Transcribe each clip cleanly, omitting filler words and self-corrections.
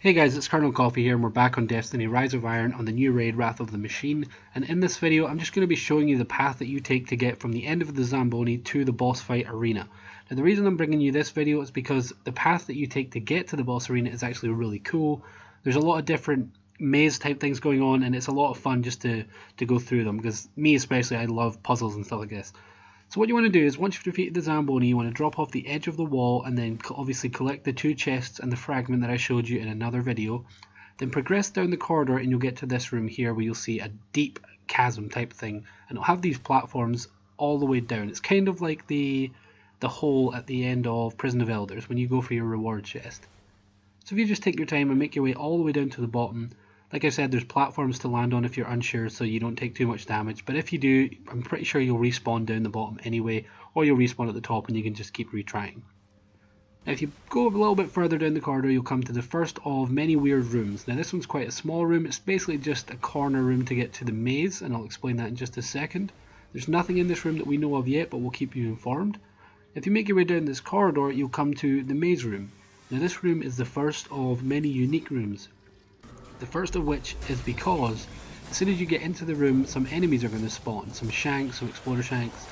Hey guys, it's Colonel Coffee here and we're back on Destiny Rise of Iron on the new raid Wrath of the Machine, and in this video I'm just going to be showing you the path that you take to get from the end of the Zamboni to the boss fight arena. Now the reason I'm bringing you this video is because the path that you take to get to the boss arena is actually really cool. There's a lot of different maze type things going on and it's a lot of fun just to go through them, because me especially, I love puzzles and stuff like this. So what you want to do is, once you've defeated the Zamboni, you want to drop off the edge of the wall and then obviously collect the two chests and the fragment that I showed you in another video. Then progress down the corridor and you'll get to this room here where you'll see a deep chasm type thing, and it'll have these platforms all the way down. It's kind of like the hole at the end of Prison of Elders when you go for your reward chest. So if you just take your time and make your way all the way down to the bottom, like I said, there's platforms to land on if you're unsure, so you don't take too much damage. But if you do, I'm pretty sure you'll respawn down the bottom anyway, or you'll respawn at the top and you can just keep retrying. Now if you go a little bit further down the corridor, you'll come to the first of many weird rooms. Now this one's quite a small room. It's basically just a corner room to get to the maze, and I'll explain that in just a second. There's nothing in this room that we know of yet, but we'll keep you informed. If you make your way down this corridor, you'll come to the maze room. Now this room is the first of many unique rooms. The first of which is because as soon as you get into the room, some enemies are going to spawn. Some shanks, some exploder shanks,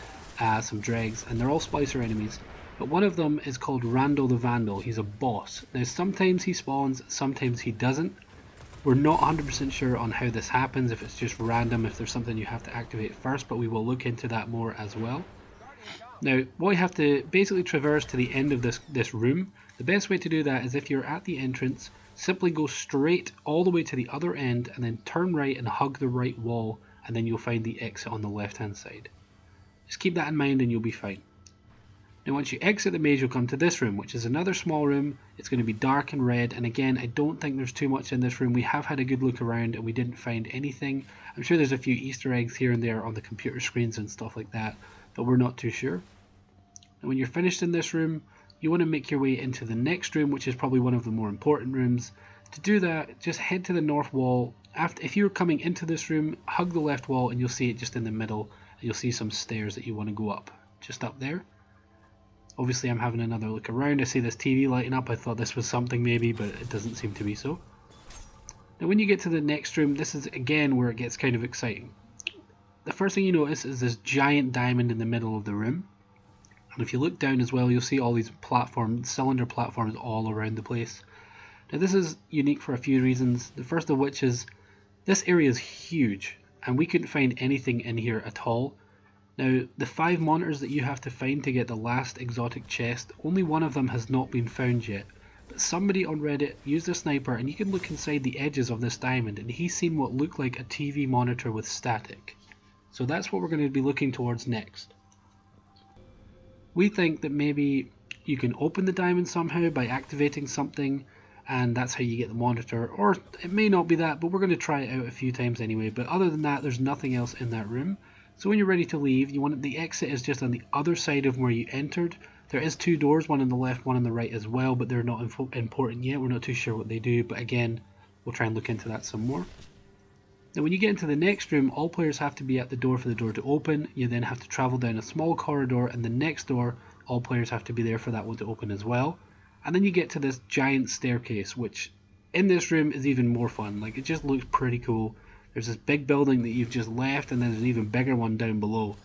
some dregs, and they're all splicer enemies. But one of them is called Randall the Vandal. He's a boss. Now sometimes he spawns, sometimes he doesn't. We're not 100% sure on how this happens, if it's just random, if there's something you have to activate first, but we will look into that more as well. Now, what you have to basically traverse to the end of this room. The best way to do that is, if you're at the entrance, simply go straight all the way to the other end and then turn right and hug the right wall, and then you'll find the exit on the left hand side. Just keep that in mind and you'll be fine. Now once you exit the maze, you'll come to this room, which is another small room. It's going to be dark and red, and again, I don't think there's too much in this room. We have had a good look around and we didn't find anything. I'm sure there's a few Easter eggs here and there on the computer screens and stuff like that, but we're not too sure. And when you're finished in this room, you want to make your way into the next room, which is probably one of the more important rooms. To do that, just head to the north wall. If you're coming into this room, hug the left wall and you'll see it just in the middle, and you'll see some stairs that you want to go up, just up there. Obviously I'm having another look around. I see this TV lighting up. I thought this was something maybe, but it doesn't seem to be so. Now when you get to the next room, this is again where it gets kind of exciting. The first thing you notice is this giant diamond in the middle of the room. And if you look down as well, you'll see all these cylinder platforms all around the place. Now this is unique for a few reasons. The first of which is, this area is huge and we couldn't find anything in here at all. Now the 5 monitors that you have to find to get the last exotic chest, only one of them has not been found yet. But somebody on Reddit used a sniper, and you can look inside the edges of this diamond and he's seen what looked like a TV monitor with static. So that's what we're going to be looking towards next. We think that maybe you can open the diamond somehow by activating something, and that's how you get the monitor, or it may not be that, but we're going to try it out a few times anyway. But other than that, there's nothing else in that room. So when you're ready to leave, the exit is just on the other side of where you entered. There is 2 doors, one on the left, one on the right as well, but they're not important yet. We're not too sure what they do, but again, we'll try and look into that some more. Now when you get into the next room, all players have to be at the door for the door to open. You then have to travel down a small corridor, and the next door, all players have to be there for that one to open as well. And then you get to this giant staircase, which in this room is even more fun. Like, it just looks pretty cool. There's this big building that you've just left, and then there's an even bigger one down below.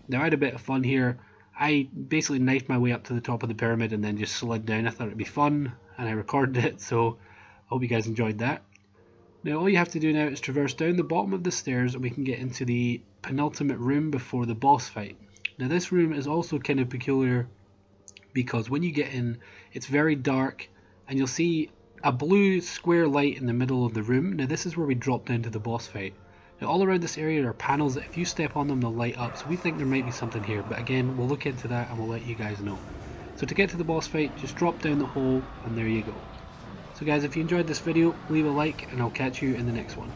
Now I had a bit of fun here. I basically knifed my way up to the top of the pyramid and then just slid down. I thought it'd be fun and I recorded it, so I hope you guys enjoyed that. Now all you have to do now is traverse down the bottom of the stairs and we can get into the penultimate room before the boss fight. Now this room is also kind of peculiar because when you get in, it's very dark and you'll see a blue square light in the middle of the room. Now this is where we drop down to the boss fight. Now all around this area are panels that if you step on them they'll light up, so we think there might be something here, but again we'll look into that and we'll let you guys know. So to get to the boss fight, just drop down the hole and there you go. So guys, if you enjoyed this video, leave a like and I'll catch you in the next one.